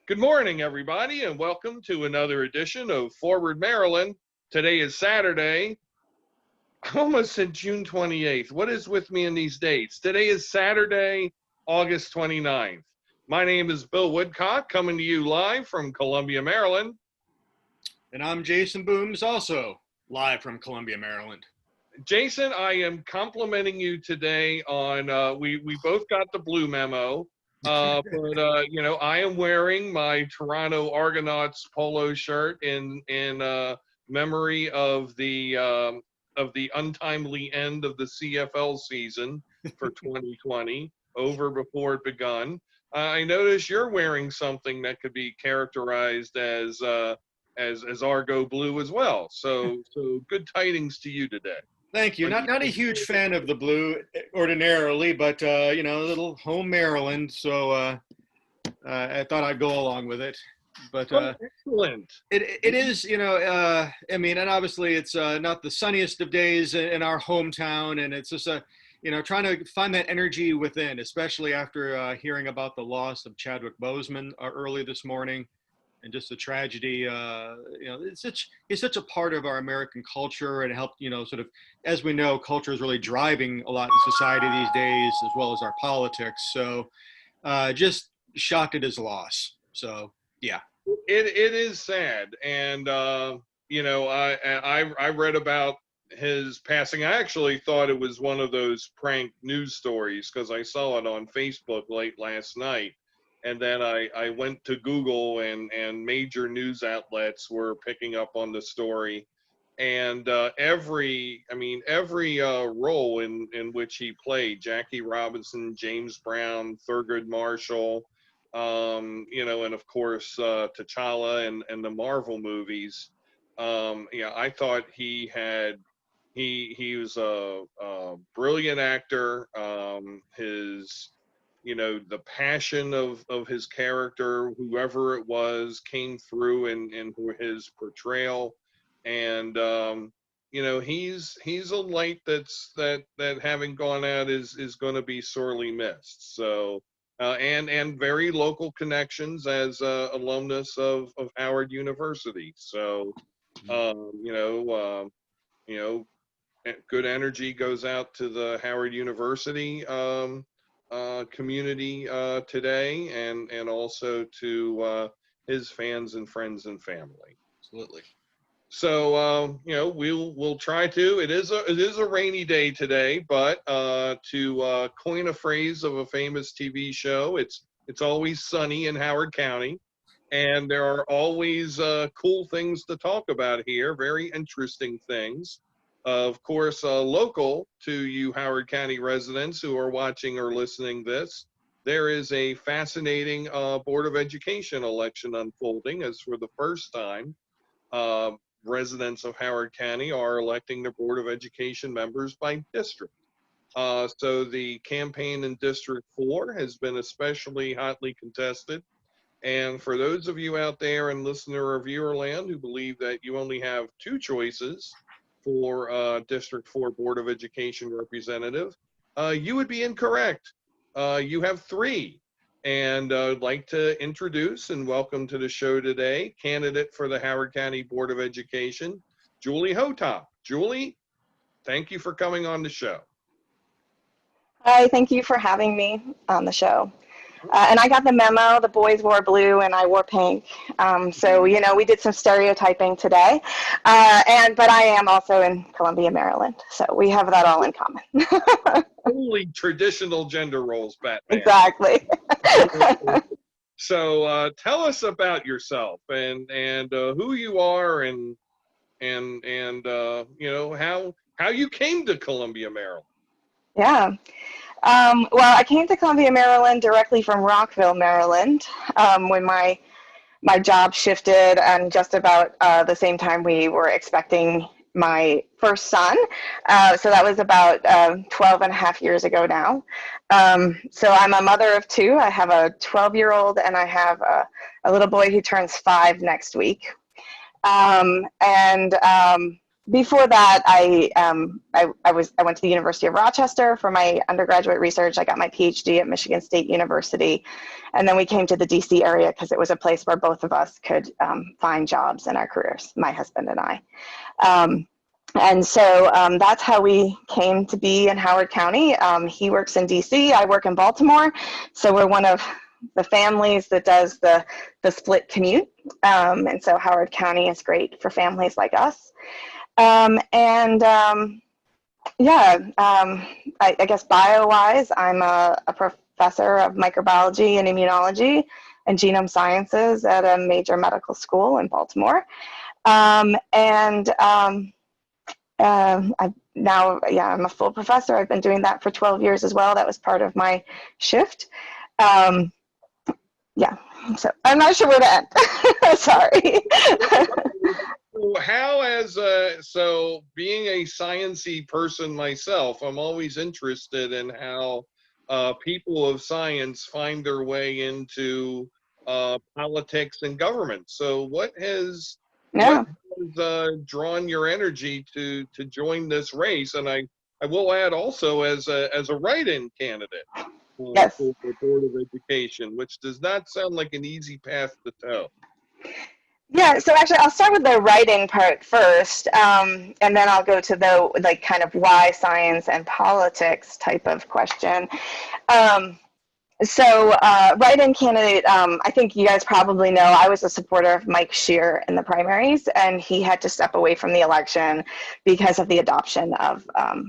Good morning, everybody, and welcome to another edition of Forward Maryland. Today is Saturday. I almost said June 28th. What is with me in these dates? Today is Saturday, August 29th. My name is Bill Woodcock, coming to you live from Columbia, Maryland. And I'm Jason Booms, also live from Columbia, Maryland. Jason, I am complimenting you today on, we both got the blue memo. But I am wearing my Toronto Argonauts polo shirt in memory of the untimely end of the CFL season for 2020, over before it begun. I notice you're wearing something that could be characterized as Argo blue as well. So good tidings to you today. Thank you. Not a huge fan of the blue ordinarily, but a little home Maryland, so I thought I'd go along with it. But excellent. It is, and obviously it's not the sunniest of days in our hometown, and it's just trying to find that energy within, especially after hearing about the loss of Chadwick Boseman early this morning. And just the tragedy, he's such a part of our American culture, and helped, sort of, as we know, culture is really driving a lot in society these days, as well as our politics. So just shocked at his loss. So, yeah. It is sad. And, I read about his passing. I actually thought it was one of those prank news stories because I saw it on Facebook late last night. And then I went to Google, and major news outlets were picking up on the story. And every role in which he played, Jackie Robinson, James Brown, Thurgood Marshall, and of course T'Challa and the Marvel movies. I thought he was a brilliant actor. The passion of his character, whoever it was, came through in his portrayal. And, he's a light that having gone out is going to be sorely missed. So, and very local connections as alumnus of Howard University. So, good energy goes out to the Howard University community today, and also to his fans and friends and family. Absolutely. So we'll try to. It is a rainy day today, but to coin a phrase of a famous TV show, it's always sunny in Howard County, and there are always cool things to talk about here. Very interesting things. Of course, local to you Howard County residents who are watching or listening this, there is a fascinating Board of Education election unfolding, as for the first time, residents of Howard County are electing their Board of Education members by district. So the campaign in District 4 has been especially hotly contested. And for those of you out there in listener or viewer land who believe that you only have two choices for District 4 Board of Education representative, you would be incorrect. You have three. And I'd like to introduce and welcome to the show today, candidate for the Howard County Board of Education, Julie Hotopp. Julie, thank you for coming on the show. Hi, thank you for having me on the show. And I got the memo. The boys wore blue and I wore pink. So, we did some stereotyping today. But I am also in Columbia, Maryland. So we have that all in common. Totally traditional gender roles, Batman. Exactly. So tell us about yourself and who you are and how you came to Columbia, Maryland. Yeah. Well, I came to Columbia, Maryland directly from Rockville, Maryland, when my job shifted, and just about the same time we were expecting my first son. So that was about 12 and a half years ago now. So I'm a mother of two. I have a 12-year-old and I have a little boy who turns 5 next week. before that, I went to the University of Rochester for my undergraduate research. I got my PhD at Michigan State University, and then we came to the DC area because it was a place where both of us could find jobs in our careers, my husband and I. And so that's how we came to be in Howard County. He works in DC, I work in Baltimore, so we're one of the families that does the split commute. And so Howard County is great for families like us. I guess bio-wise, I'm a professor of microbiology and immunology and genome sciences at a major medical school in Baltimore. I'm a full professor. I've been doing that for 12 years as well. That was part of my shift. So I'm not sure where to end. Sorry. So being a sciencey person myself, I'm always interested in how people of science find their way into politics and government. So what has drawn your energy to join this race? And I will add also as a write-in candidate for the Board of Education, which does not sound like an easy path to toe. Yeah, so actually I'll start with the writing part first, and then I'll go to the kind of why science and politics type of question. Write-in candidate, I think you guys probably know I was a supporter of Mike Scheer in the primaries, and he had to step away from the election because of the adoption of I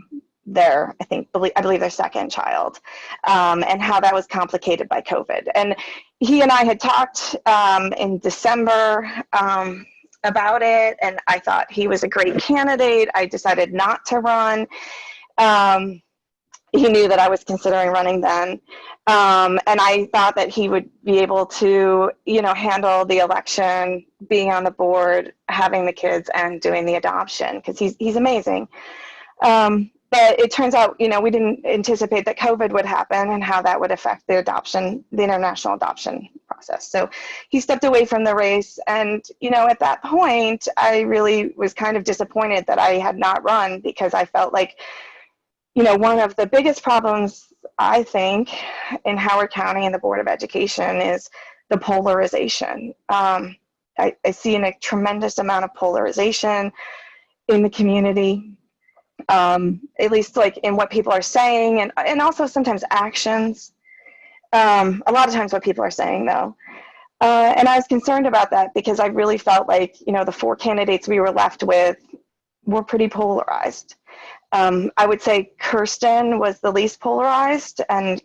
believe their second child, and how that was complicated by COVID. And he and I had talked in December about it, and I thought he was a great candidate. I decided not to run. He knew that I was considering running then. And I thought that he would be able to, handle the election, being on the board, having the kids, and doing the adoption, because he's amazing. But it turns out, we didn't anticipate that COVID would happen and how that would affect the international adoption process. So he stepped away from the race. And, at that point, I really was kind of disappointed that I had not run, because I felt like, one of the biggest problems, I think, in Howard County and the Board of Education is the polarization. I see a tremendous amount of polarization in the community. At least in what people are saying, and also sometimes actions. A lot of times what people are saying, though. And I was concerned about that, because I really felt like, the four candidates we were left with were pretty polarized. I would say Kirsten was the least polarized, and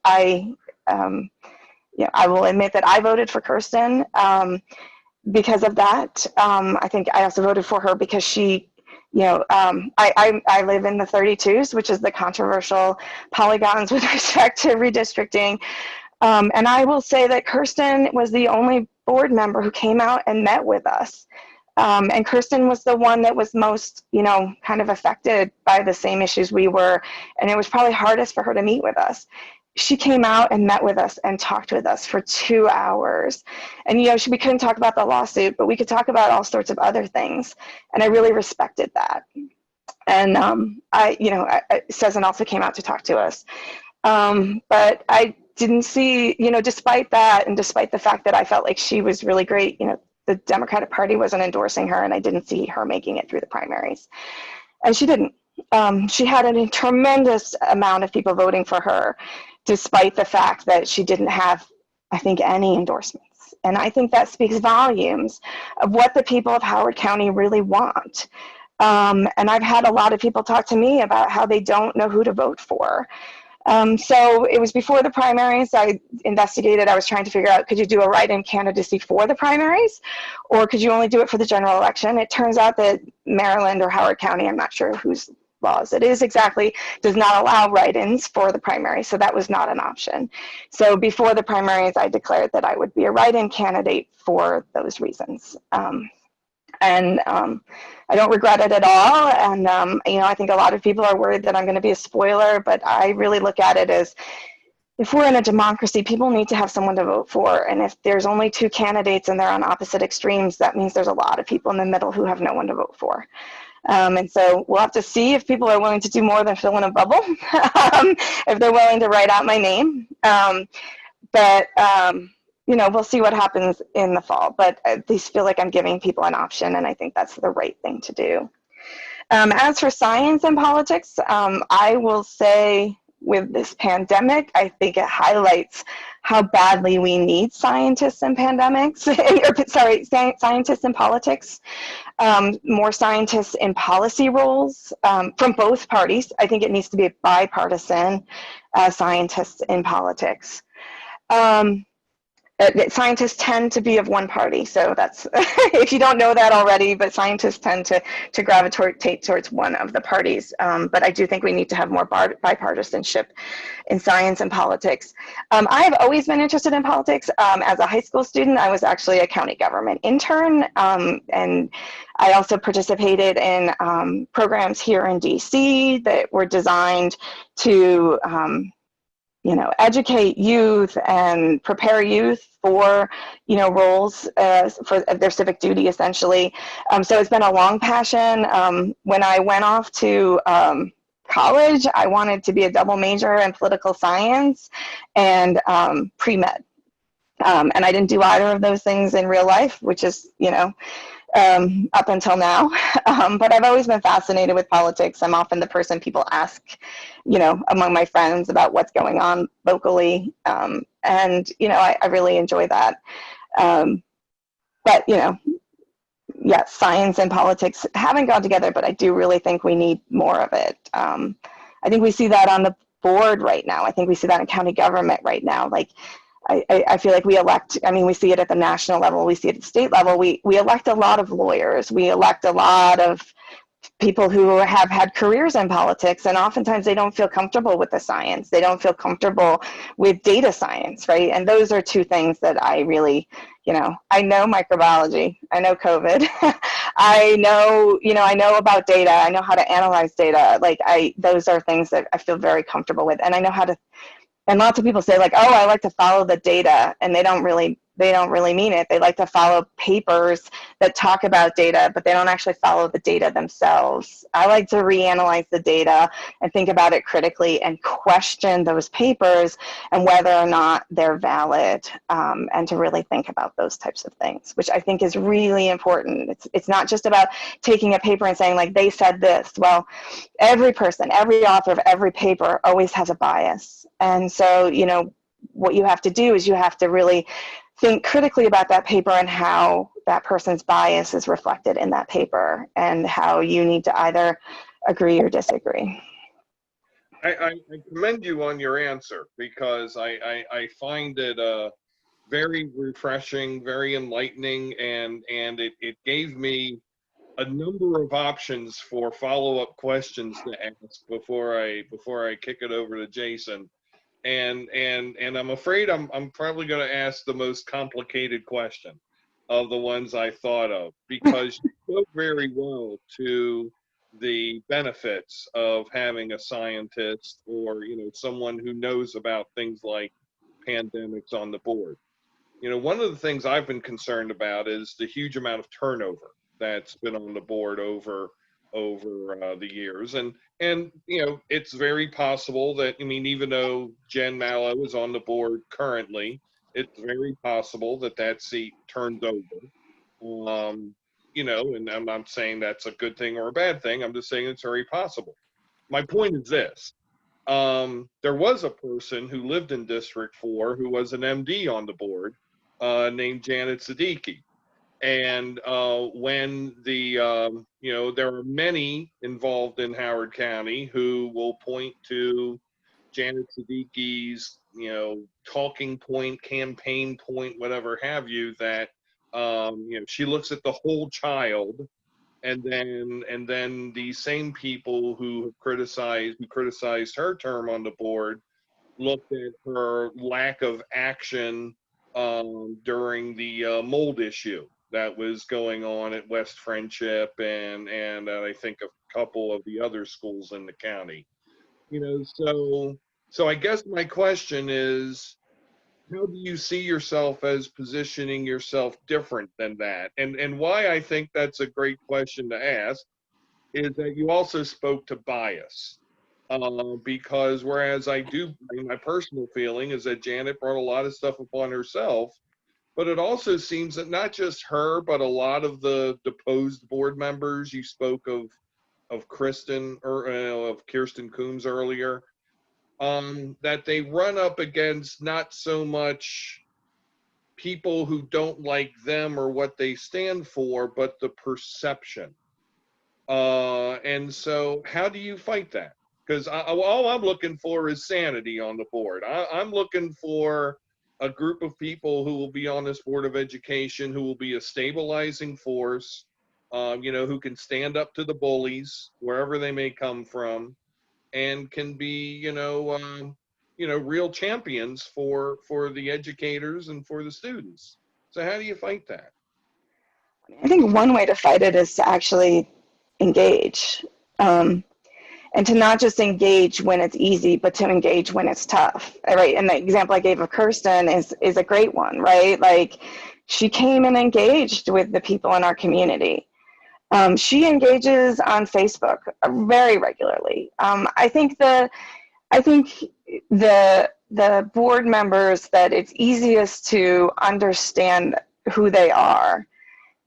I will admit that I voted for Kirsten because of that. I think I also voted for her because she. I live in the 32s, which is the controversial polygons with respect to redistricting. And I will say that Kirsten was the only board member who came out and met with us. And Kirsten was the one that was most, kind of affected by the same issues we were. And it was probably hardest for her to meet with us. She came out and met with us and talked with us for 2 hours. And, we couldn't talk about the lawsuit, but we could talk about all sorts of other things. And I really respected that. And Cezanne also came out to talk to us. But I didn't see, despite that, and despite the fact that I felt like she was really great, the Democratic Party wasn't endorsing her, and I didn't see her making it through the primaries. And she didn't. She had a tremendous amount of people voting for her, despite the fact that she didn't have, I think, any endorsements. And I think that speaks volumes of what the people of Howard County really want. And I've had a lot of people talk to me about how they don't know who to vote for. So it was before the primaries. I investigated. I was trying to figure out, could you do a write-in candidacy for the primaries, or could you only do it for the general election? It turns out that Maryland or Howard County, I'm not sure whose laws it is exactly, does not allow write-ins for the primary, so that was not an option. So before the primaries, I declared that I would be a write-in candidate for those reasons. I don't regret it at all. And, I think a lot of people are worried that I'm going to be a spoiler, but I really look at it as, if we're in a democracy, people need to have someone to vote for. And if there's only 2 candidates and they're on opposite extremes, that means there's a lot of people in the middle who have no one to vote for. And so we'll have to see if people are willing to do more than fill in a bubble, if they're willing to write out my name. But we'll see what happens in the fall. But I at least feel like I'm giving people an option, and I think that's the right thing to do. As for science and politics, I will say with this pandemic, I think it highlights how badly we need scientists in pandemics, scientists in politics, more scientists in policy roles from both parties. I think it needs to be bipartisan scientists in politics. Scientists tend to be of one party, so that's if you don't know that already, but scientists tend to gravitate towards one of the parties. But I do think we need to have more bipartisanship in science and politics. I have always been interested in politics. As a high school student, I was actually a county government intern, and I also participated in programs here in DC that were designed to educate youth and prepare youth for, roles for their civic duty, essentially. So it's been a long passion. When I went off to college, I wanted to be a double major in political science and pre-med. And I didn't do either of those things in real life, which is, up until now. But I've always been fascinated with politics. I'm often the person people ask, among my friends about what's going on locally. And, I really enjoy that. But, yes, science and politics haven't gone together, but I do really think we need more of it. I think we see that on the board right now. I think we see that in county government right now. Like, I feel like we see it at the national level, we see it at the state level. We elect a lot of lawyers. We elect a lot of people who have had careers in politics, and oftentimes they don't feel comfortable with the science. They don't feel comfortable with data science, right? And those are two things that I really, I know microbiology, I know COVID, I know about data, I know how to analyze data. Those are things that I feel very comfortable with, and I know how to. And lots of people say oh, I like to follow the data, and they don't really mean it. They like to follow papers that talk about data, but they don't actually follow the data themselves. I like to reanalyze the data and think about it critically and question those papers and whether or not they're valid, and to really think about those types of things, which I think is really important. It's not just about taking a paper and saying they said this. Well, every person, every author of every paper always has a bias. And so, what you have to do is you have to really think critically about that paper and how that person's bias is reflected in that paper, and how you need to either agree or disagree. I commend you on your answer, because I find it very refreshing, very enlightening, and it gave me a number of options for follow-up questions to ask before I kick it over to Jason. And I'm afraid I'm probably going to ask the most complicated question of the ones I thought of, because you spoke very well to the benefits of having a scientist or someone who knows about things like pandemics on the board. One of the things I've been concerned about is the huge amount of turnover that's been on the board over the years, and it's very possible that even though Jen Mallow is on the board currently, it's very possible that seat turns over. And I'm not saying that's a good thing or a bad thing. I'm just saying it's very possible. My point is this: there was a person who lived in District 4 who was an MD on the board, named Janet Siddiqui. And when there are many involved in Howard County who will point to Janet Siddiqui's, talking point, campaign point, whatever have you, that she looks at the whole child, and then the same people who criticized her term on the board looked at her lack of action during the mold issue that was going on at West Friendship and I think a couple of the other schools in the county. So I guess my question is, how do you see yourself as positioning yourself different than that? And why I think that's a great question to ask is that you also spoke to bias. Because whereas my personal feeling is that Janet brought a lot of stuff upon herself, but it also seems that not just her, but a lot of the deposed board members, you spoke of Kristen or of Kirsten Coombs earlier, that they run up against not so much people who don't like them or what they stand for, but the perception. And so how do you fight that? Because all I'm looking for is sanity on the board. I'm looking for a group of people who will be on this Board of Education, who will be a stabilizing force, who can stand up to the bullies, wherever they may come from, and can be, real champions for the educators and for the students. So how do you fight that? I think one way to fight it is to actually engage. And to not just engage when it's easy, but to engage when it's tough, right? And the example I gave of Kirsten is a great one, right? Like, she came and engaged with the people in our community. She engages on Facebook very regularly. I think the board members that it's easiest to understand who they are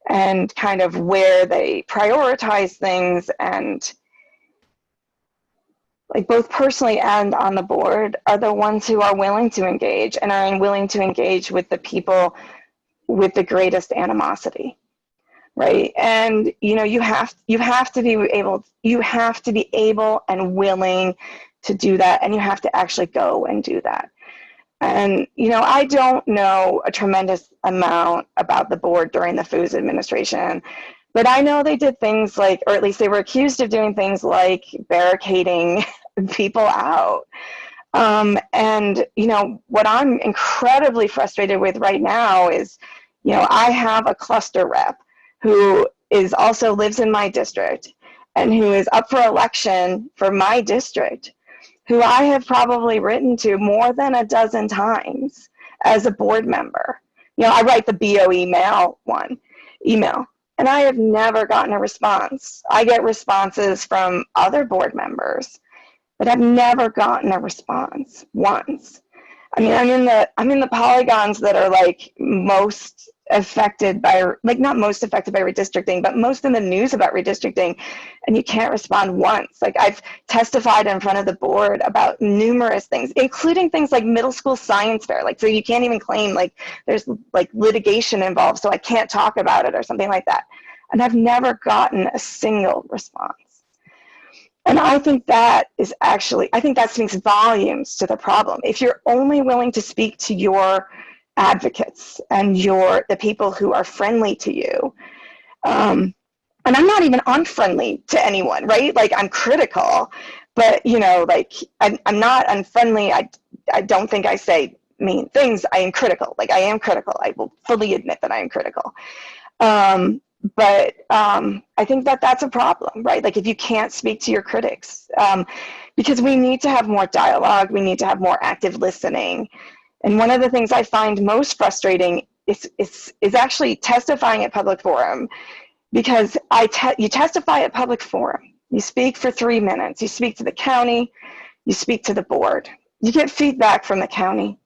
and kind of where they prioritize things, and like both personally and on the board, are the ones who are willing to engage and are willing to engage with the people with the greatest animosity, right? And you have to be able and willing to do that, and you have to actually go and do that. And I don't know a tremendous amount about the board during the Foos administration, but I know they did things like, or at least they were accused of doing things like barricading people out. And what I'm incredibly frustrated with right now is, I have a cluster rep who also lives in my district and who is up for election for my district, who I have probably written to more than a dozen times as a board member. I write the BO email, and I have never gotten a response. I get responses from other board members, but I've never gotten a response once. I mean, I'm in the polygons that are like most affected by, like, not most affected by redistricting, but most in the news about redistricting, and you can't respond once. Like, I've testified in front of the board about numerous things, including things like middle school science fair. Like, so you can't even claim like there's like litigation involved, so I can't talk about it or something like that. And I've never gotten a single response. And I think that speaks volumes to the problem. If you're only willing to speak to your advocates and the people who are friendly to you, and I'm not even unfriendly to anyone, right? Like, I'm critical, but like, I'm not unfriendly. I don't think I say mean things. I am critical. Like, I am critical. I will fully admit that I am critical. But I think that's a problem, right? Like, if you can't speak to your critics, because we need to have more dialogue, we need to have more active listening. And one of the things I find most frustrating is actually testifying at public forum, because you testify at public forum, you speak for 3 minutes, you speak to the county, you speak to the board, you get feedback from the county,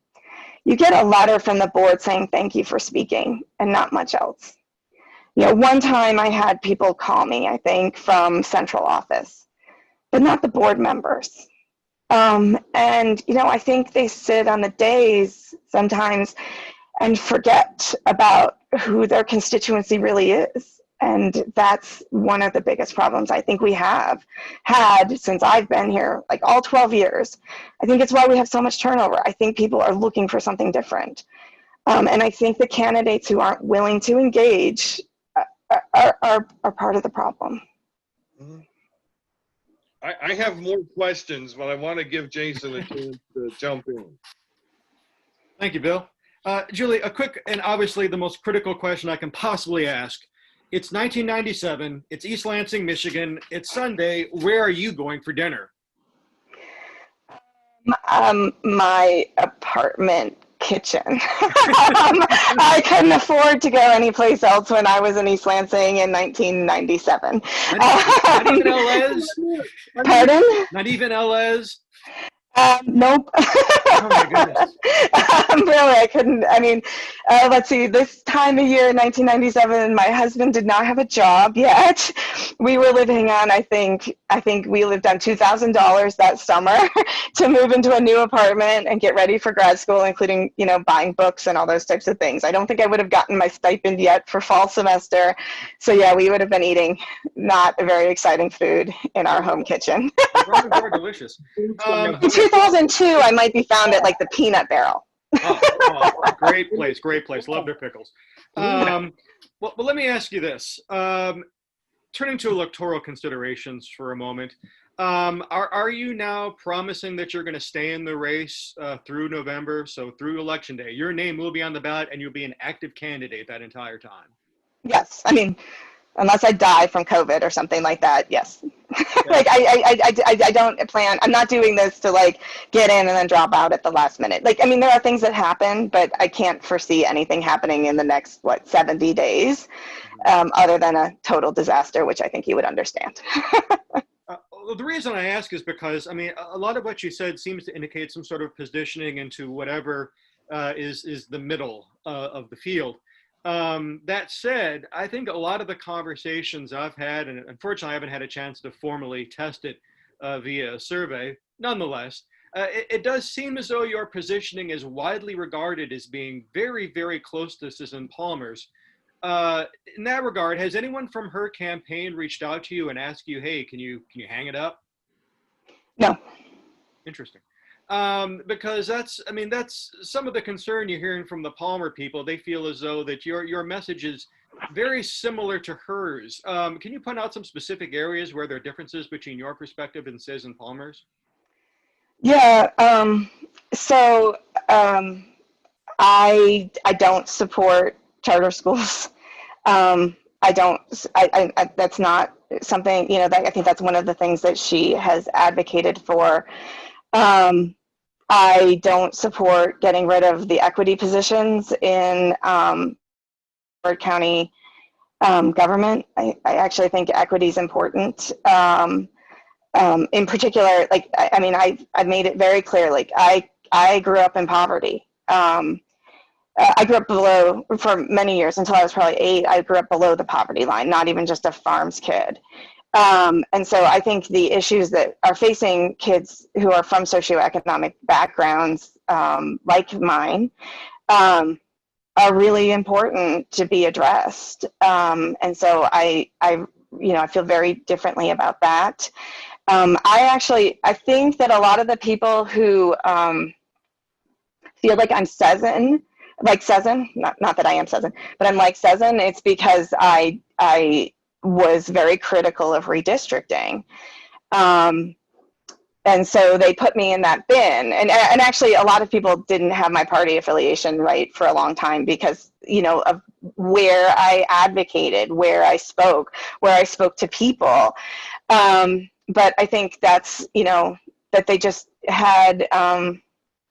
you get a letter from the board saying thank you for speaking, and not much else. One time I had people call me, I think, from central office, but not the board members. And, I think they sit on the days sometimes and forget about who their constituency really is. And that's one of the biggest problems I think we have had since I've been here, like all 12 years. I think it's why we have so much turnover. I think people are looking for something different. And I think the candidates who aren't willing to engage are part of the problem. Mm-hmm. I have more questions, but I want to give Jason a chance to jump in. Thank you, Bill. Julie, a quick and obviously the most critical question I can possibly ask. It's 1997. It's East Lansing, Michigan. It's Sunday. Where are you going for dinner? My apartment kitchen. I couldn't afford to go anyplace else when I was in East Lansing in 1997. Not even LA's? Pardon? Not even LA's? Nope. Oh my goodness. Really, I couldn't. I mean, let's see, this time of year, 1997, my husband did not have a job yet. We were living on, I think we lived on $2,000 that summer to move into a new apartment and get ready for grad school, including, buying books and all those types of things. I don't think I would have gotten my stipend yet for fall semester. So yeah, we would have been eating not a very exciting food in our home kitchen. More delicious. In 2002, I might be found at like the Peanut Barrel. Oh, great place. Love their pickles. Well, let me ask you this. Turning to electoral considerations for a moment, are you now promising that you're going to stay in the race through November, so through Election Day? Your name will be on the ballot and you'll be an active candidate that entire time. Yes, I mean, unless I die from COVID or something like that, yes. Like I don't plan, I'm not doing this to like get in and then drop out at the last minute. Like, I mean, there are things that happen, but I can't foresee anything happening in the next, 70 days, other than a total disaster, which I think you would understand. The reason I ask is because, I mean, a lot of what you said seems to indicate some sort of positioning into whatever is the middle of the field. That said, I think a lot of the conversations I've had, and unfortunately I haven't had a chance to formally test it via a survey, nonetheless, it does seem as though your positioning is widely regarded as being very, very close to Susan Palmer's. In that regard, has anyone from her campaign reached out to you and asked you, hey, can you hang it up? No. Interesting. Because that's some of the concern you're hearing from the Palmer people. They feel as though that your message is very similar to hers. Can you point out some specific areas where there are differences between your perspective and Susan Palmer's? Yeah. I don't support charter schools. That's not something, that I think that's one of the things that she has advocated for. I don't support getting rid of the equity positions in Ford County government. I actually think equity is important. In particular, like, I've made it very clear, like, I grew up in poverty. I grew up below, for many years, until I was probably 8, I grew up below the poverty line, not even just a farm's kid. And so I think the issues that are facing kids who are from socioeconomic backgrounds like mine are really important to be addressed. And so I feel very differently about that. I think that a lot of the people who feel like I'm Sezin, not that I am Sezin, but I'm like Sezin, it's because I was very critical of redistricting. And so they put me in that bin. And actually, a lot of people didn't have my party affiliation right for a long time because, of where I advocated, where I spoke to people. But I think that's, that they just had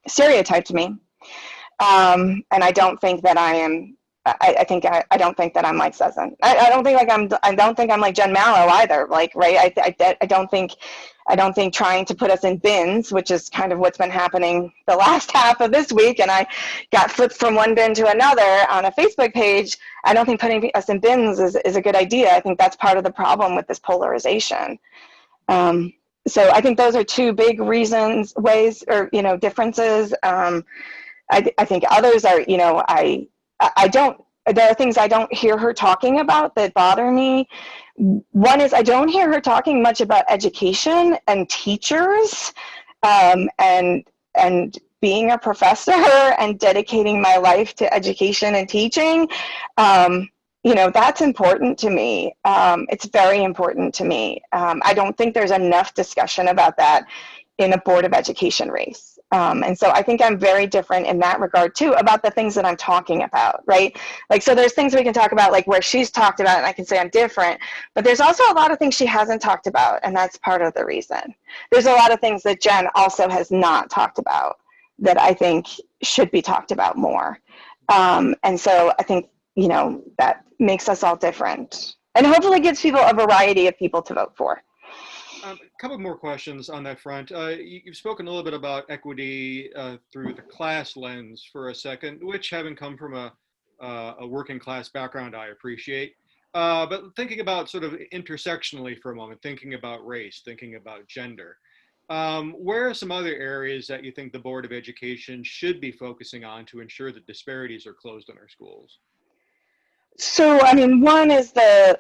stereotyped me. And I don't think that I am. I don't think that I'm like Sezin. I don't think I'm like Jen Mallow either. Like, right? I don't think trying to put us in bins, which is kind of what's been happening the last half of this week, and I got flipped from one bin to another on a Facebook page. I don't think putting us in bins is a good idea. I think that's part of the problem with this polarization. So I think those are two big reasons, differences. I think others are, there are things I don't hear her talking about that bother me. One is I don't hear her talking much about education and teachers, and being a professor and dedicating my life to education and teaching. That's important to me. It's very important to me. I don't think there's enough discussion about that in a Board of Education race. And so I think I'm very different in that regard too, about the things that I'm talking about, right? Like, so there's things we can talk about, like where she's talked about, and I can say I'm different, but there's also a lot of things she hasn't talked about, and that's part of the reason. There's a lot of things that Jen also has not talked about that I think should be talked about more. And so I think, that makes us all different and hopefully gives people a variety of people to vote for. A couple more questions on that front. You've spoken a little bit about equity through the class lens for a second, which, having come from a working class background, I appreciate. But thinking about sort of intersectionally for a moment, thinking about race, thinking about gender, where are some other areas that you think the Board of Education should be focusing on to ensure that disparities are closed in our schools? So, I mean, one is the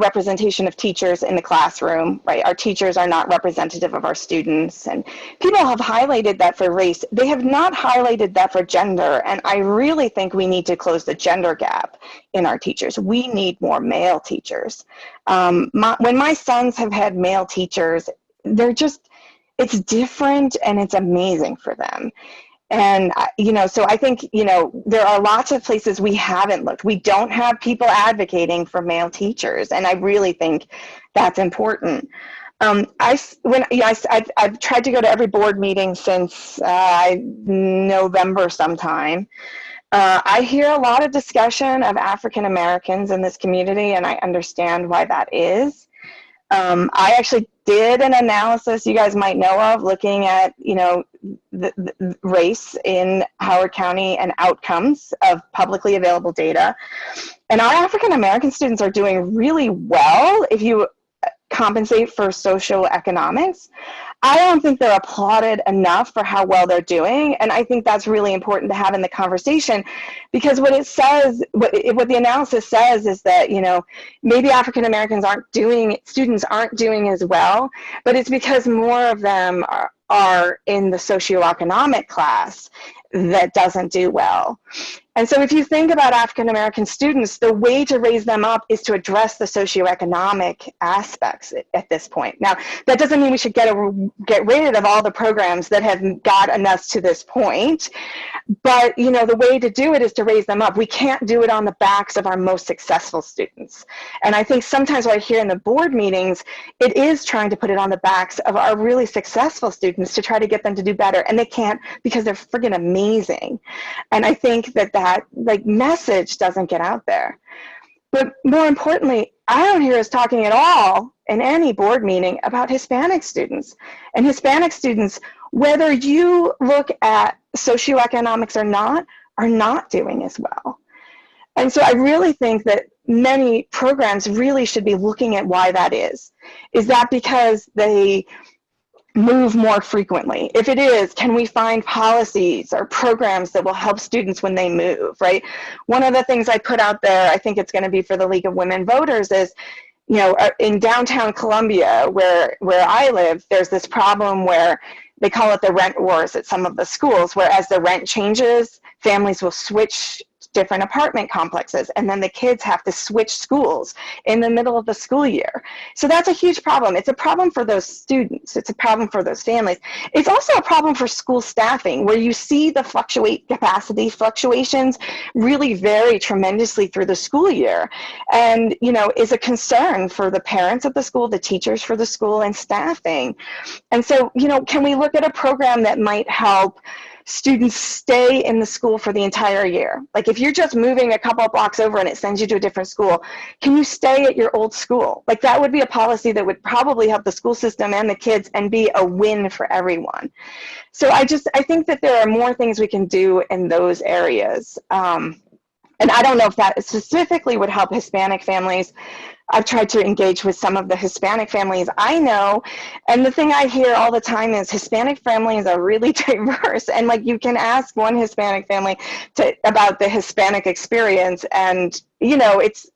representation of teachers in the classroom, right? Our teachers are not representative of our students, and people have highlighted that for race. They have not highlighted that for gender, and I really think we need to close the gender gap in our teachers. We need more male teachers. When my sons have had male teachers, it's different and it's amazing for them. And, so I think, there are lots of places we haven't looked. We don't have people advocating for male teachers. And I really think that's important. I've tried to go to every board meeting since November sometime. I hear a lot of discussion of African Americans in this community, and I understand why that is. I actually did an analysis you guys might know of looking at, the race in Howard County and outcomes of publicly available data. And our African American students are doing really well if you compensate for socioeconomics. I don't think they're applauded enough for how well they're doing. And I think that's really important to have in the conversation, because what it says, what the analysis says is that, maybe African Americans students aren't doing as well, but it's because more of them are in the socioeconomic class that doesn't do well. And so if you think about African American students, the way to raise them up is to address the socioeconomic aspects at this point. Now, that doesn't mean we should get rid of all the programs that have gotten us to this point, but the way to do it is to raise them up. We can't do it on the backs of our most successful students. And I think sometimes what I hear in the board meetings, it is trying to put it on the backs of our really successful students to try to get them to do better, and they can't because they're friggin' amazing. And I think that message doesn't get out there. But more importantly, I don't hear us talking at all in any board meeting about Hispanic students. And Hispanic students, whether you look at socioeconomics or not, are not doing as well. And so I really think that many programs really should be looking at why that is. Is that because they move more frequently? If it is, can we find policies or programs that will help students when they move, right? One of the things I put out there, I think it's going to be for the League of Women Voters, is, in downtown Columbia, where I live, there's this problem where they call it the rent wars at some of the schools, where as the rent changes, families will switch different apartment complexes, and then the kids have to switch schools in the middle of the school year. So that's a huge problem. It's a problem for those students. It's a problem for those families. It's also a problem for school staffing, where you see the capacity fluctuations really vary tremendously through the school year, and is a concern for the parents of the school, the teachers for the school, and staffing. And so can we look at a program that might help students stay in the school for the entire year? Like, if you're just moving a couple of blocks over and it sends you to a different school, can you stay at your old school? Like, that would be a policy that would probably help the school system and the kids and be a win for everyone. So I think that there are more things we can do in those areas. And I don't know if that specifically would help Hispanic families. I've tried to engage with some of the Hispanic families I know, and the thing I hear all the time is Hispanic families are really diverse, and you can ask one Hispanic family about the Hispanic experience, and it's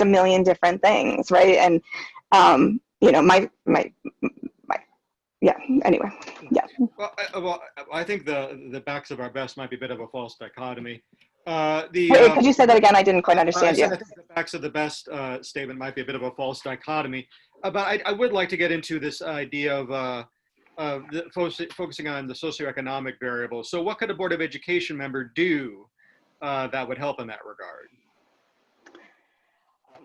a million different things, right? And yeah. Anyway, yeah. Well, I think the backs of our best might be a bit of a false dichotomy. Wait, could you say that again? I didn't quite understand you. I think the facts of the best statement might be a bit of a false dichotomy. But I would like to get into this idea of focusing on the socioeconomic variables. So what could a Board of Education member do that would help in that regard?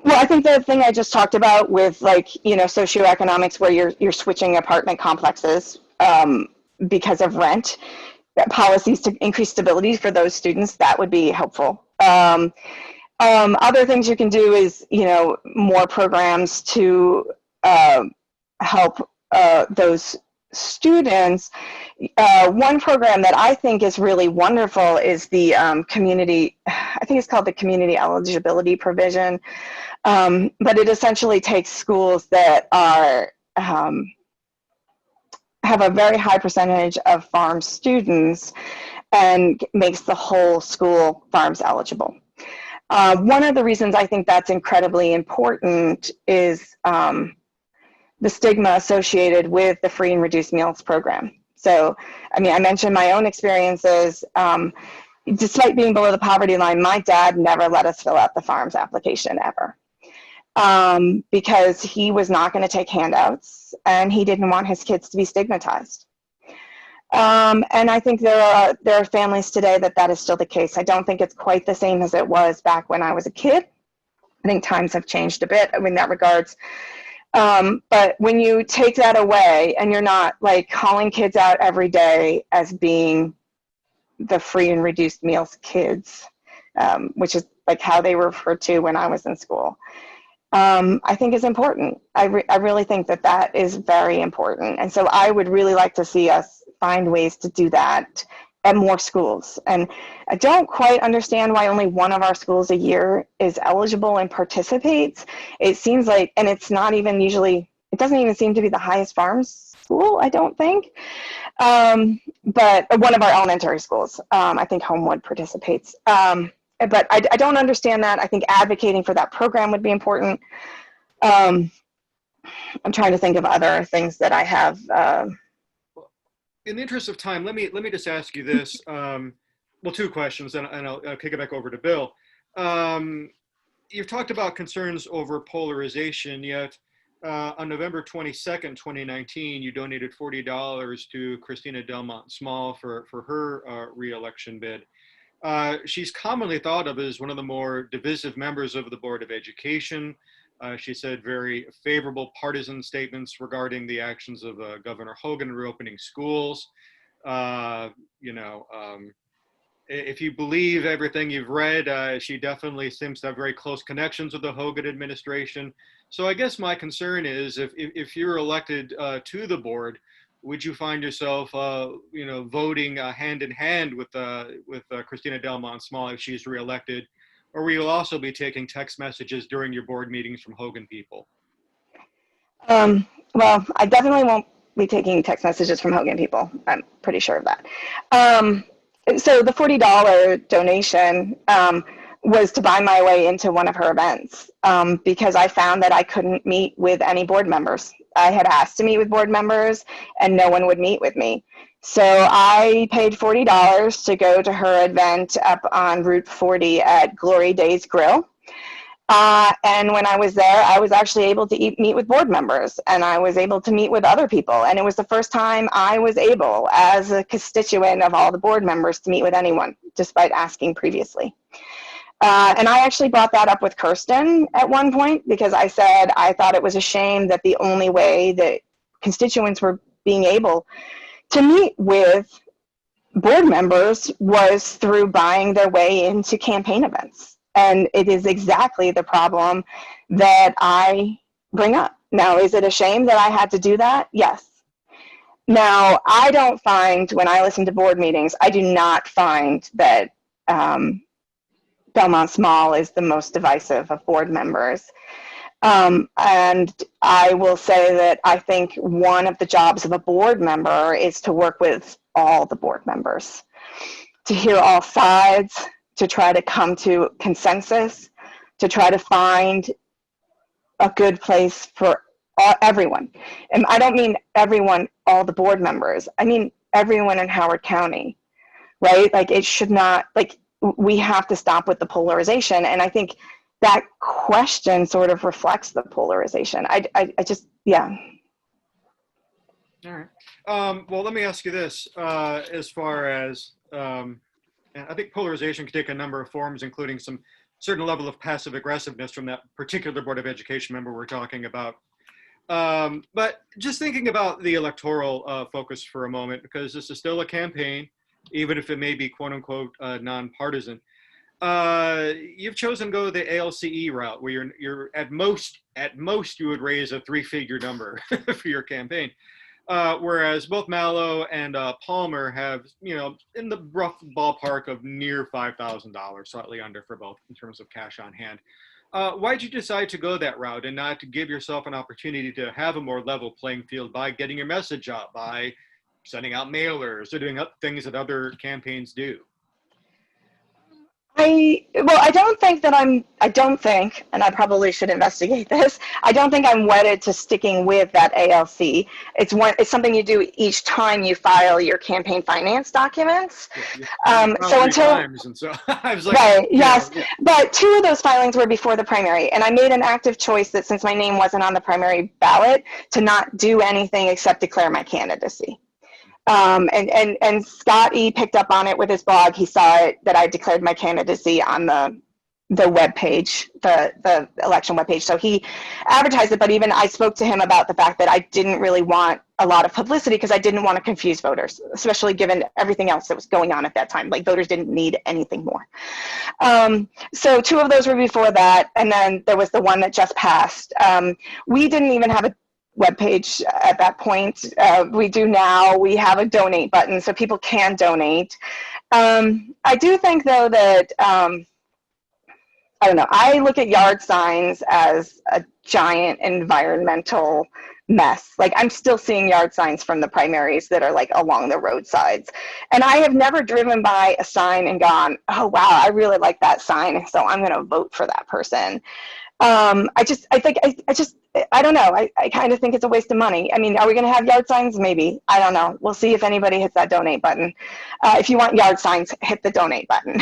Well, I think the thing I just talked about with socioeconomics, where you're switching apartment complexes because of rent, policies to increase stability for those students, that would be helpful. Other things you can do is, more programs to help those students. One program that I think is really wonderful is the community, I think it's called the community eligibility provision, but it essentially takes schools that are have a very high percentage of farm students and makes the whole school farms eligible. One of the reasons I think that's incredibly important is the stigma associated with the free and reduced meals program. So, I mean, I mentioned my own experiences. Despite being below the poverty line, my dad never let us fill out the farms application ever, because he was not going to take handouts and he didn't want his kids to be stigmatized. And I think there are families today that is still the case. I don't think it's quite the same as it was back when I was a kid. I think times have changed a bit in that regards. But when you take that away and you're not like calling kids out every day as being the free and reduced meals kids, which is like how they were referred to when I was in school, I think is important. I really think that is very important. And so I would really like to see us find ways to do that at more schools. And I don't quite understand why only one of our schools a year is eligible and participates. It seems like, and it's not even usually, it doesn't even seem to be the highest farms school, I don't think. But one of our elementary schools, I think Homewood participates. But I don't understand that. I think advocating for that program would be important. I'm trying to think of other things that I have. In the interest of time, let me just ask you this. Well, two questions, and I'll kick it back over to Bill. You've talked about concerns over polarization, yet on November 22nd, 2019, you donated $40 to Christina Delmont Small for her re-election bid. She's commonly thought of as one of the more divisive members of the Board of Education. She said very favorable partisan statements regarding the actions of Governor Hogan reopening schools. If you believe everything you've read, she definitely seems to have very close connections with the Hogan administration. So I guess my concern is if you're elected to the board, would you find yourself, voting hand in hand with Christina Delmont Small if she's reelected? Or will you also be taking text messages during your board meetings from Hogan people? Well, I definitely won't be taking text messages from Hogan people. I'm pretty sure of that. So the $40 donation was to buy my way into one of her events, because I found that I couldn't meet with any board members. I had asked to meet with board members and no one would meet with me. So I paid $40 to go to her event up on Route 40 at Glory Days Grill. And when I was there, I was actually able to meet with board members, and I was able to meet with other people. And it was the first time I was able, as a constituent of all the board members, to meet with anyone, despite asking previously. And I actually brought that up with Kirsten at one point, because I said I thought it was a shame that the only way that constituents were being able to meet with board members was through buying their way into campaign events. And it is exactly the problem that I bring up. Now, is it a shame that I had to do that? Yes. Now, I don't find, when I listen to board meetings, I do not find that Belmont Small is the most divisive of board members. And I will say that I think one of the jobs of a board member is to work with all the board members, to hear all sides, to try to come to consensus, to try to find a good place for everyone. And I don't mean everyone, all the board members. I mean everyone in Howard County, right? Like, it should not, like, we have to stop with the polarization. And I think that question sort of reflects the polarization. I just, yeah. All right. Well, let me ask you this, as far as, I think polarization can take a number of forms, including some certain level of passive aggressiveness from that particular Board of Education member we're talking about. But just thinking about the electoral focus for a moment, because this is still a campaign. even if it may be quote unquote nonpartisan. You've chosen to go the ALCE route, where you're at most you would raise a three-figure number for your campaign. Whereas both Mallow and Palmer have, in the rough ballpark of near $5,000, slightly under for both in terms of cash on hand. Why did you decide to go that route and not to give yourself an opportunity to have a more level playing field by getting your message out, by sending out mailers or doing things that other campaigns do? I don't think that I don't think, and I probably should investigate this. I don't think I'm wedded to sticking with that ALC. It's something you do each time you file your campaign finance documents. Yeah, so until times, and so I was like, right, yes, but 2 of those filings were before the primary, and I made an active choice that since my name wasn't on the primary ballot, to not do anything except declare my candidacy. And Scott E. picked up on it with his blog. He saw it that I declared my candidacy on the web page, the election web page. So he advertised it, but even I spoke to him about the fact that I didn't really want a lot of publicity because I didn't want to confuse voters, especially given everything else that was going on at that time. Like, voters didn't need anything more. So 2 of those were before that, and then there was the one that just passed. We didn't even have a webpage at that point. We do now. We have a donate button so people can donate. I do think, though, that I don't know, I look at yard signs as a giant environmental mess. Like, I'm still seeing yard signs from the primaries that are like along the roadsides, and I have never driven by a sign and gone, oh wow, I really like that sign, so I'm going to vote for that person. I don't know. I kind of think it's a waste of money. I mean, are we going to have yard signs? Maybe. I don't know. We'll see if anybody hits that donate button. If you want yard signs, hit the donate button.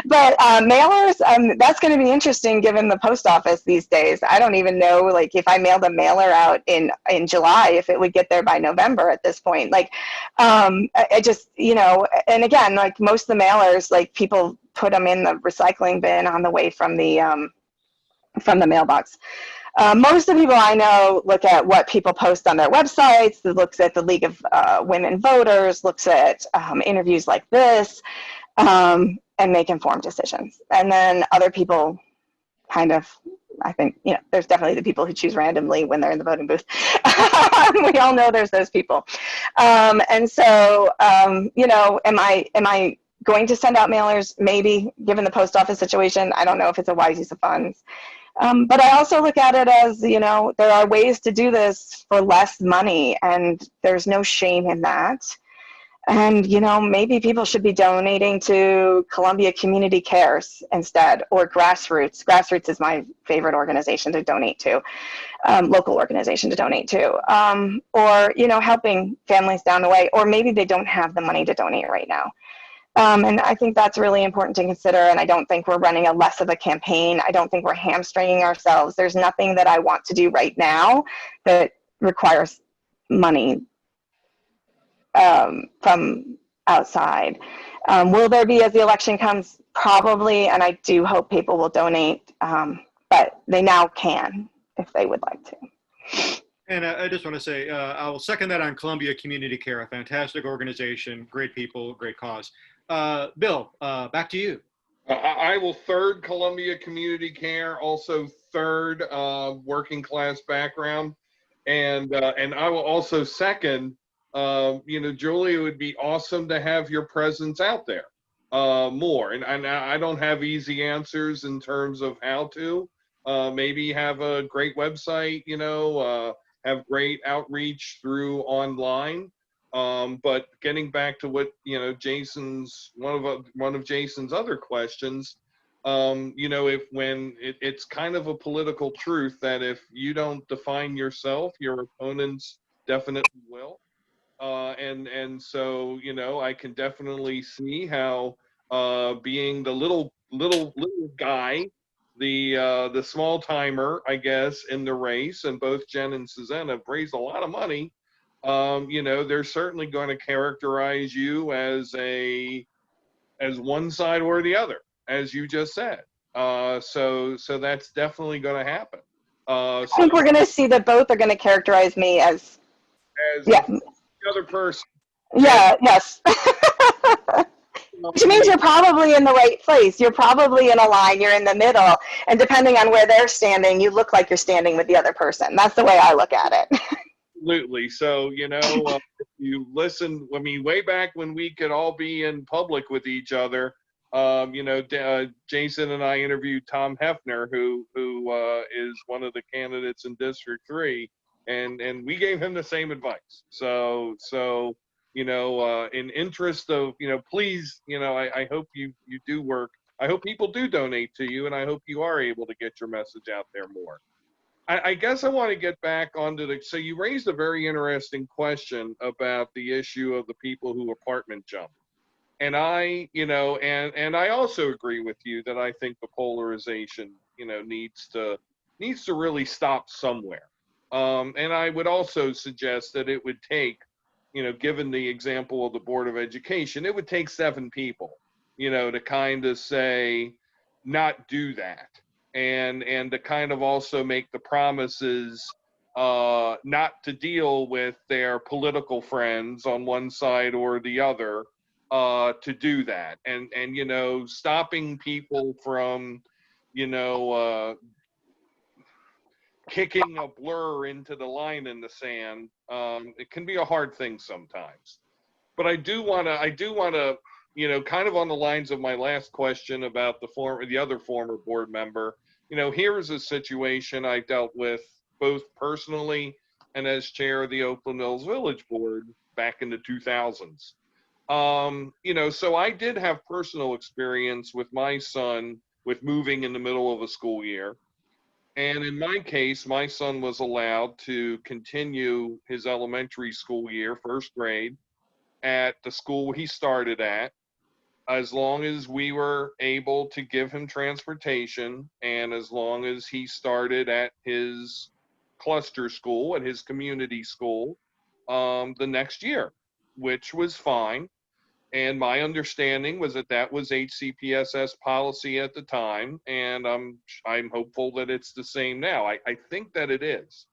But mailers, that's going to be interesting given the post office these days. I don't even know, like, if I mailed a mailer out in July, if it would get there by November at this point. Like, I just, and again, like most of the mailers, like, people put them in the recycling bin on the way from the mailbox. Most of the people I know look at what people post on their websites, looks at the League of Women Voters, looks at interviews like this, and make informed decisions. And then other people kind of, I think, there's definitely the people who choose randomly when they're in the voting booth. We all know there's those people. And so, am I going to send out mailers? Maybe, given the post office situation. I don't know if it's a wise use of funds. But I also look at it as, there are ways to do this for less money, and there's no shame in that. And, maybe people should be donating to Columbia Community Cares instead, or Grassroots. Grassroots is my favorite organization to donate to, local organization to donate to, or, helping families down the way, or maybe they don't have the money to donate right now. And I think that's really important to consider, and I don't think we're running a less of a campaign. I don't think we're hamstringing ourselves. There's nothing that I want to do right now that requires money from outside. Will there be as the election comes? Probably, and I do hope people will donate, but they now can if they would like to. And I just want to say, I will second that on Columbia Community Care, a fantastic organization, great people, great cause. Bill, back to you. I will third Columbia Community Care, also third working class background, and I will also second. Julie, it would be awesome to have your presence out there more, and I don't have easy answers in terms of how to. Maybe have a great website, have great outreach through online. But getting back to what Jason's one of Jason's other questions, it's kind of a political truth that if you don't define yourself, your opponents definitely will, and so I can definitely see how being the little guy, the small timer, I guess, in the race, and both Jen and Suzanne have raised a lot of money. They're certainly going to characterize you as one side or the other, as you just said. So that's definitely going to happen. I think we're going to see that both are going to characterize me as the other person. Yeah. Yes. Which means you're probably in the right place. You're probably in a line, you're in the middle. And depending on where they're standing, you look like you're standing with the other person. That's the way I look at it. Absolutely. So, if you listen, I mean, way back when we could all be in public with each other, Jason and I interviewed Tom Hefner, who is one of the candidates in District 3, and we gave him the same advice. So in interest of, please, I hope you do work. I hope people do donate to you, and I hope you are able to get your message out there more. I guess I want to get back onto so you raised a very interesting question about the issue of the people who apartment jump. And and I also agree with you that I think the polarization, needs to really stop somewhere. And I would also suggest that it would take, given the example of the Board of Education, it would take 7 people, to kind of say, not do that. And to kind of also make the promises not to deal with their political friends on one side or the other, to do that, and stopping people from kicking a blur into the line in the sand. It can be a hard thing sometimes, but I do want to kind of on the lines of my last question about the other former board member. Here is a situation I dealt with both personally and as chair of the Oakland Mills Village Board back in the 2000s. So I did have personal experience with my son with moving in the middle of a school year. And in my case, my son was allowed to continue his elementary school year, first grade, at the school he started at, as long as we were able to give him transportation and as long as he started at his cluster school, at his community school, the next year, which was fine. And my understanding was that was HCPSS policy at the time, and I'm hopeful that it's the same now. I think that it is.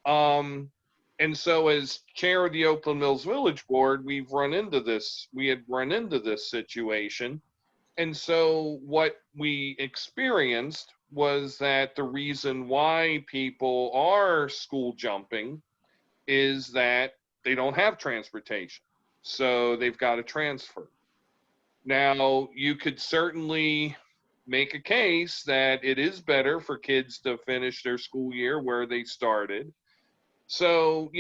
And so as chair of the Oakland Mills Village Board, we had run into this situation. And so what we experienced was that the reason why people are school jumping is that they don't have transportation. So they've got to transfer. Now, you could certainly make a case that it is better for kids to finish their school year where they started. So,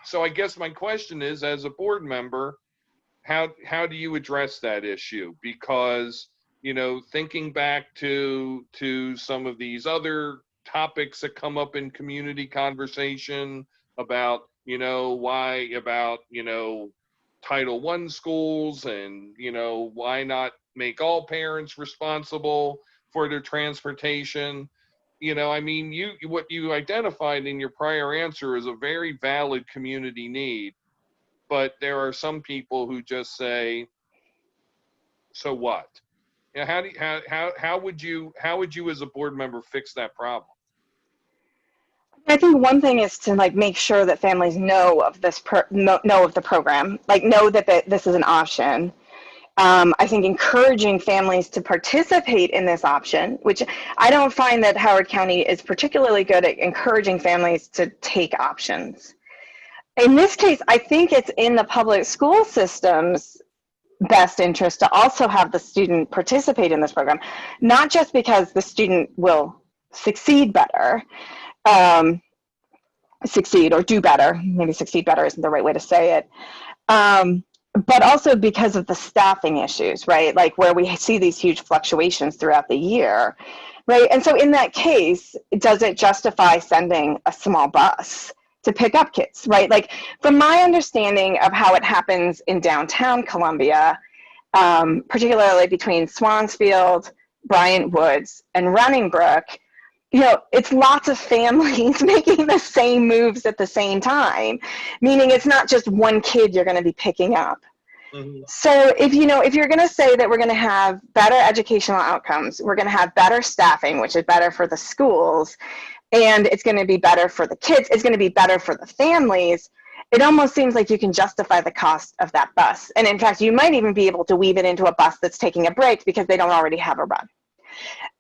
so I guess my question is, as a board member, how do you address that issue? Because, thinking back to some of these other topics that come up in community conversation about, Title I schools and, why not make all parents responsible for their transportation? What you identified in your prior answer is a very valid community need, but there are some people who just say, so what? How would you as a board member fix that problem? I think one thing is to make sure that families know of this know of the program, know that this is an option. I think encouraging families to participate in this option, which I don't find that Howard County is particularly good at encouraging families to take options. In this case, I think it's in the public school system's best interest to also have the student participate in this program, not just because the student will succeed better, succeed or do better, maybe succeed better isn't the right way to say it, but also because of the staffing issues, right? Where we see these huge fluctuations throughout the year, right? And so in that case, does it justify sending a small bus to pick up kids, right? From my understanding of how it happens in downtown Columbia, particularly between Swansfield, Bryant Woods, and Running Brook, it's lots of families making the same moves at the same time, meaning it's not just one kid you're going to be picking up. Mm-hmm. So if you're going to say that we're going to have better educational outcomes, we're going to have better staffing, which is better for the schools, and it's going to be better for the kids, it's going to be better for the families, it almost seems like you can justify the cost of that bus. And in fact, you might even be able to weave it into a bus that's taking a break because they don't already have a run.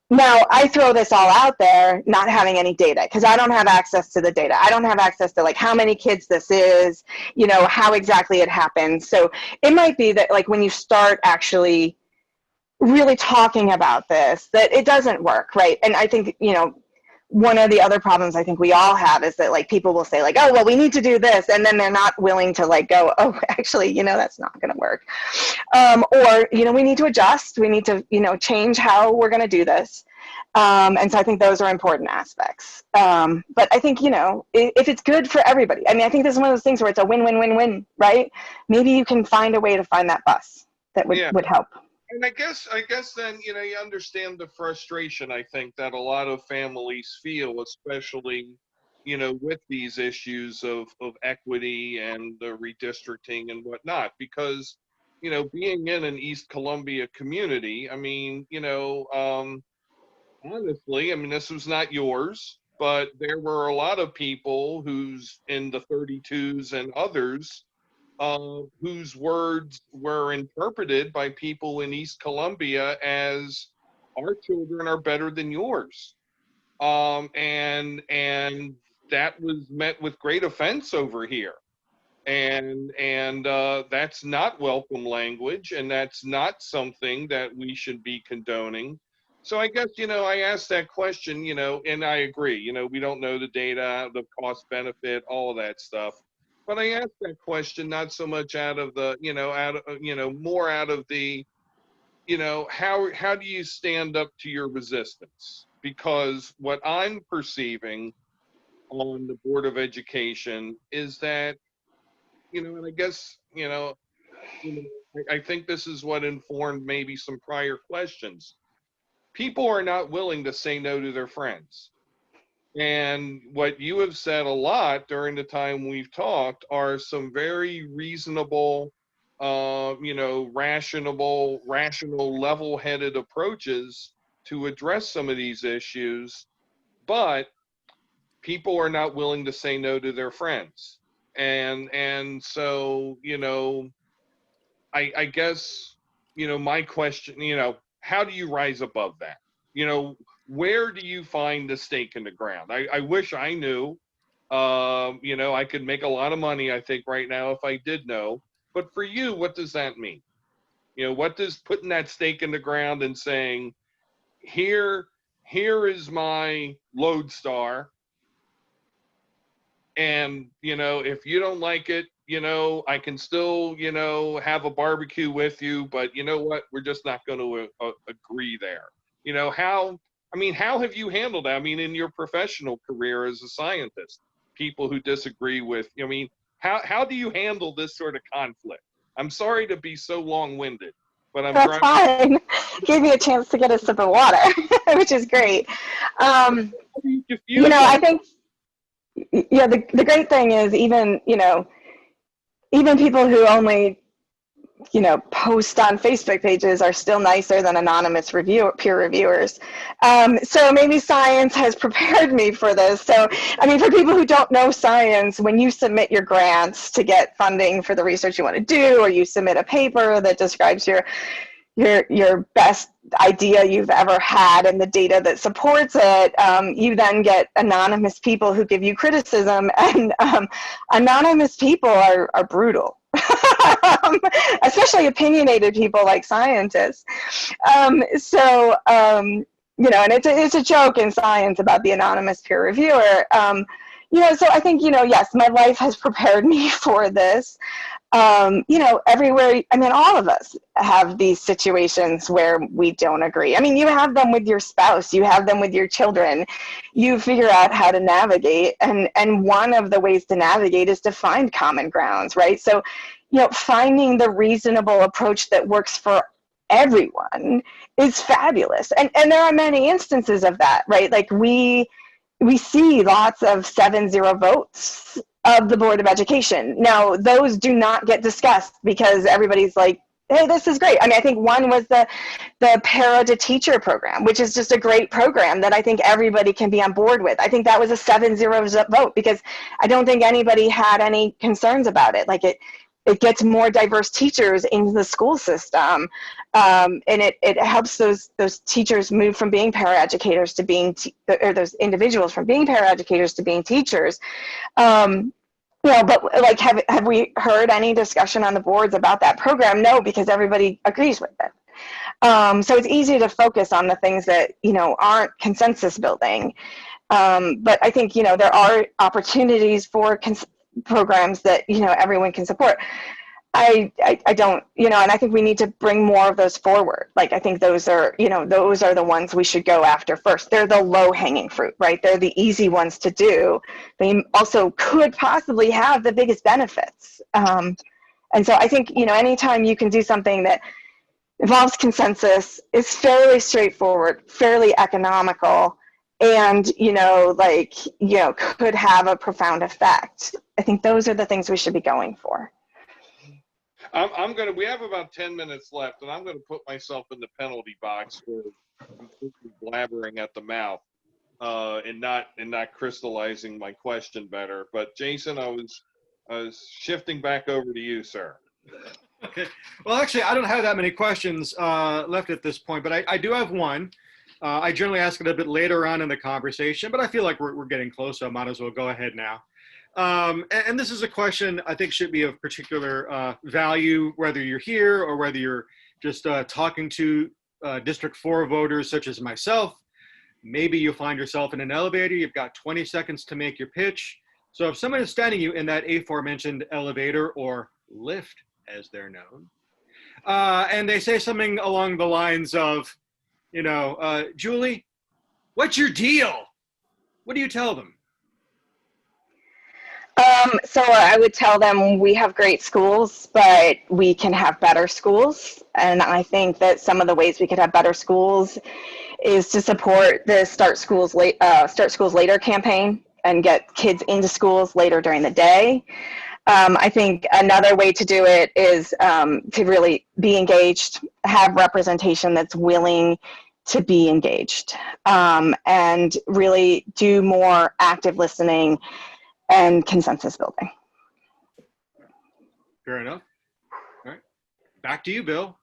Now, I throw this all out there, not having any data, because I don't have access to the data. I don't have access to like how many kids this is, you know, how exactly it happens. So it might be that like when you start actually really talking about this, that it doesn't work, right? And I think, you know, one of the other problems I think we all have is that like people will say like, oh, well, we need to do this. And then they're not willing to like go, oh, actually, you know, that's not going to work. Or, you know, we need to adjust. We need to, you know, change how we're going to do this. And so I think those are important aspects. But I think, you know, if it's good for everybody, I mean, I think this is one of those things where it's a win-win-win-win, right? Maybe you can find a way to find that bus that would help. And I guess then, you know, you understand the frustration, I think, that a lot of families feel, especially, you know, with these issues of equity and the redistricting and whatnot, because, you know, being in an East Columbia community, I mean, you know, honestly, I mean, this was not yours, but there were a lot of people who's in the 32s and others whose words were interpreted by people in East Columbia as our children are better than yours. And that was met with great offense over here. And that's not welcome language, and that's not something that we should be condoning. So I guess, you know, I asked that question, you know, and I agree, you know, we don't know the data, the cost benefit, all of that stuff. But I asked that question not so much out of the, you know, more out of the, you know, how do you stand up to your resistance? Because what I'm perceiving on the Board of Education is that, you know, and I guess, I think this is what informed maybe some prior questions. People are not willing to say no to their friends. And what you have said a lot during the time we've talked are some very reasonable, you know, rational, level-headed approaches to address some of these issues, but people are not willing to say no to their friends. And so, you know, I guess, you know, my question, you know, how do you rise above that? You know, where do you find the stake in the ground? I wish I knew. You know, I could make a lot of money, I think, right now if I did know. But for you, what does that mean? You know, what does putting that stake in the ground and saying, here is my lodestar, and, you know, if you don't like it, you know, I can still, you know, have a barbecue with you, but you know what? We're just not going to agree there. You know, how have you handled that? I mean, in your professional career as a scientist, people who disagree with, I mean, how do you handle this sort of conflict? I'm sorry to be so long-winded, but I'm That's trying. fine. Gave me a chance to get a sip of water, which is great. You know, I think, yeah, the great thing is even, you know, even people who only, you know, post on Facebook pages are still nicer than anonymous peer reviewers. So maybe science has prepared me for this. So, I mean, for people who don't know science, when you submit your grants to get funding for the research you want to do, or you submit a paper that describes your best idea you've ever had and the data that supports it, you then get anonymous people who give you criticism, and anonymous people are brutal. Especially opinionated people like scientists. You know, and it's a joke in science about the anonymous peer reviewer. You know, so I think, you know, yes, my life has prepared me for this. You know, everywhere, I mean, all of us have these situations where we don't agree. I mean, you have them with your spouse, you have them with your children. You figure out how to navigate, and one of the ways to navigate is to find common grounds, right? So, you know, finding the reasonable approach that works for everyone is fabulous. And there are many instances of that, right? Like we see lots of 7-0 votes of the Board of Education. Now, those do not get discussed because everybody's like, hey, this is great. I mean, I think one was the para to teacher program, which is just a great program that I think everybody can be on board with. I think that was a 7-0 vote because I don't think anybody had any concerns about it. Like it gets more diverse teachers into the school system, and it helps those teachers move from being paraeducators to being, or those individuals from being paraeducators to being teachers. But like, have we heard any discussion on the boards about that program? No, because everybody agrees with it. So it's easy to focus on the things that, aren't consensus building. But I think, there are opportunities for programs that, everyone can support. I don't, and I think we need to bring more of those forward. Like, I think those are the ones we should go after first. They're the low hanging fruit, right? They're the easy ones to do. They also could possibly have the biggest benefits. And so I think, anytime you can do something that involves consensus, is fairly straightforward, fairly economical, and, could have a profound effect. I think those are the things we should be going for. We have about 10 minutes left, and I'm going to put myself in the penalty box for completely blabbering at the mouth, and not crystallizing my question better. But Jason, I was shifting back over to you, sir. Okay. Well, actually, I don't have that many questions left at this point, but I do have one. I generally ask it a bit later on in the conversation, but I feel like we're getting close, so I might as well go ahead now. And this is a question I think should be of particular value, whether you're here or whether you're just talking to District 4 voters such as myself. Maybe you find yourself in an elevator, you've got 20 seconds to make your pitch. So if someone is standing you in that aforementioned elevator, or lift as they're known, and they say something along the lines of, Julie, what's your deal? What do you tell them? So I would tell them we have great schools, but we can have better schools. And I think that some of the ways we could have better schools is to support the Start Schools Later campaign and get kids into schools later during the day. I think another way to do it is to really be engaged, have representation that's willing to be engaged, and really do more active listening and consensus building. Fair enough. All right, back to you, Bill.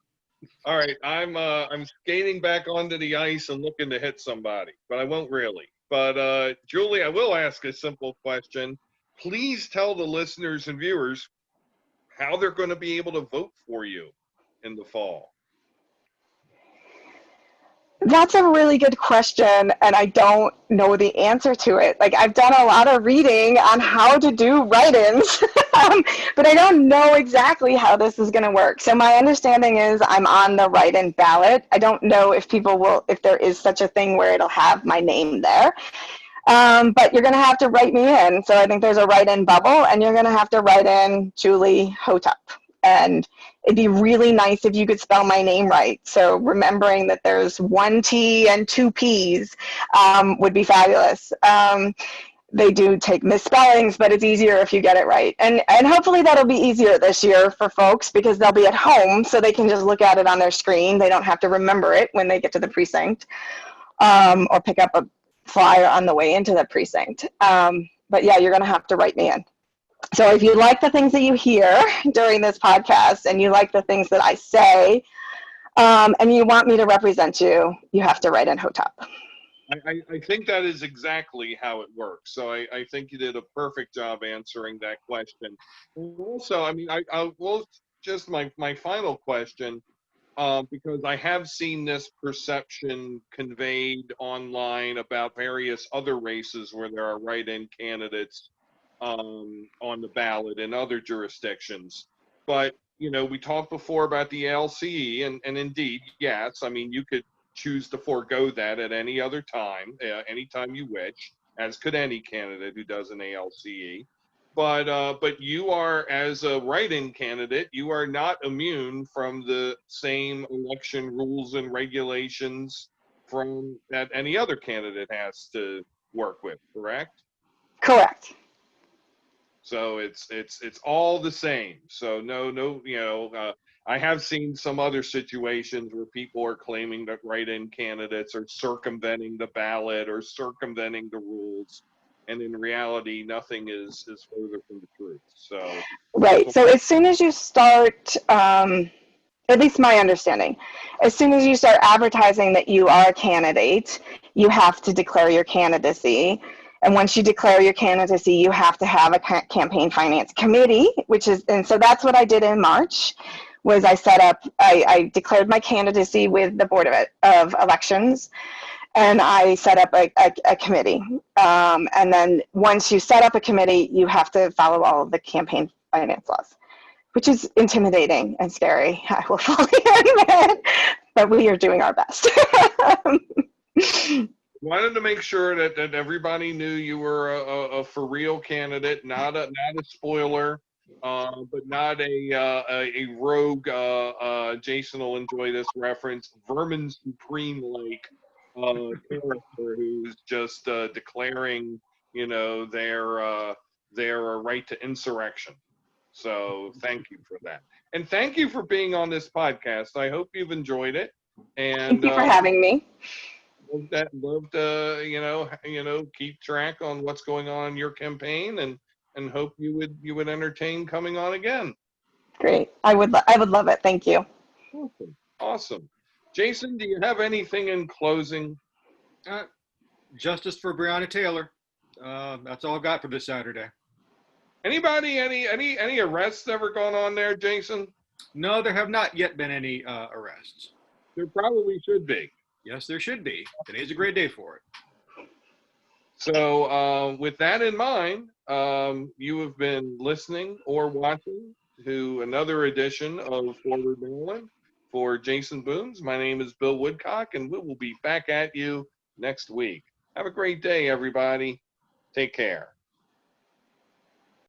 All right, I'm skating back onto the ice and looking to hit somebody, but I won't really. But Julie, I will ask a simple question. Please tell the listeners and viewers how they're going to be able to vote for you in the fall. That's a really good question, and I don't know the answer to it. Like, I've done a lot of reading on how to do write-ins, but I don't know exactly how this is going to work. So my understanding is I'm on the write-in ballot. I don't know if if there is such a thing where it'll have my name there. But you're going to have to write me in. So I think there's a write-in bubble, and you're going to have to write in Julie Hotopp. And it'd be really nice if you could spell my name right. So remembering that there's 1 T and 2 P's would be fabulous. They do take misspellings, but it's easier if you get it right. And hopefully that'll be easier this year for folks because they'll be at home, so they can just look at it on their screen. They don't have to remember it when they get to the precinct, or pick up a flyer on the way into the precinct. But yeah, you're going to have to write me in. So if you like the things that you hear during this podcast, and you like the things that I say, and you want me to represent you, you have to write in Hotopp. I think that is exactly how it works. So I think you did a perfect job answering that question. Also, I mean, I will just my final question, because I have seen this perception conveyed online about various other races where there are write-in candidates on the ballot in other jurisdictions. But, we talked before about the ALCE, and indeed, yes, I mean, you could choose to forego that at any other time, anytime you wish, as could any candidate who does an ALCE. But you are, as a write-in candidate, you are not immune from the same election rules and regulations that any other candidate has to work with, correct? Correct. So it's all the same. So no, I have seen some other situations where people are claiming that write-in candidates are circumventing the ballot or circumventing the rules, and in reality, nothing is further from the truth. So, Right. So as soon as you start, at least my understanding, as soon as you start advertising that you are a candidate, you have to declare your candidacy. And once you declare your candidacy, you have to have a campaign finance committee, and so that's what I did in March, was I declared my candidacy with the Board of Elections, and I set up a committee. And then once you set up a committee, you have to follow all of the campaign finance laws, which is intimidating and scary, I will fully admit, but we are doing our best. wanted to make sure that everybody knew you were a for real candidate, not a spoiler, but not a rogue. Jason will enjoy this reference. Vermin Supreme like character who's just declaring, their right to insurrection. So thank you for that, and thank you for being on this podcast. I hope you've enjoyed it. And Thank you for having me. love to keep track on what's going on in your campaign, and hope you would entertain coming on again. Great. I would love it. Thank you. Awesome. Jason, do you have anything in closing? Justice for Breonna Taylor. That's all I've got for this Saturday. Anybody, any arrests ever gone on there, Jason? No, there have not yet been any arrests. There probably should be. Yes, there should be. Today's a great day for it. So with that in mind, you have been listening or watching to another edition of Forward Maryland. For Jason Boones, my name is Bill Woodcock, and we will be back at you next week. Have a great day, everybody. Take care.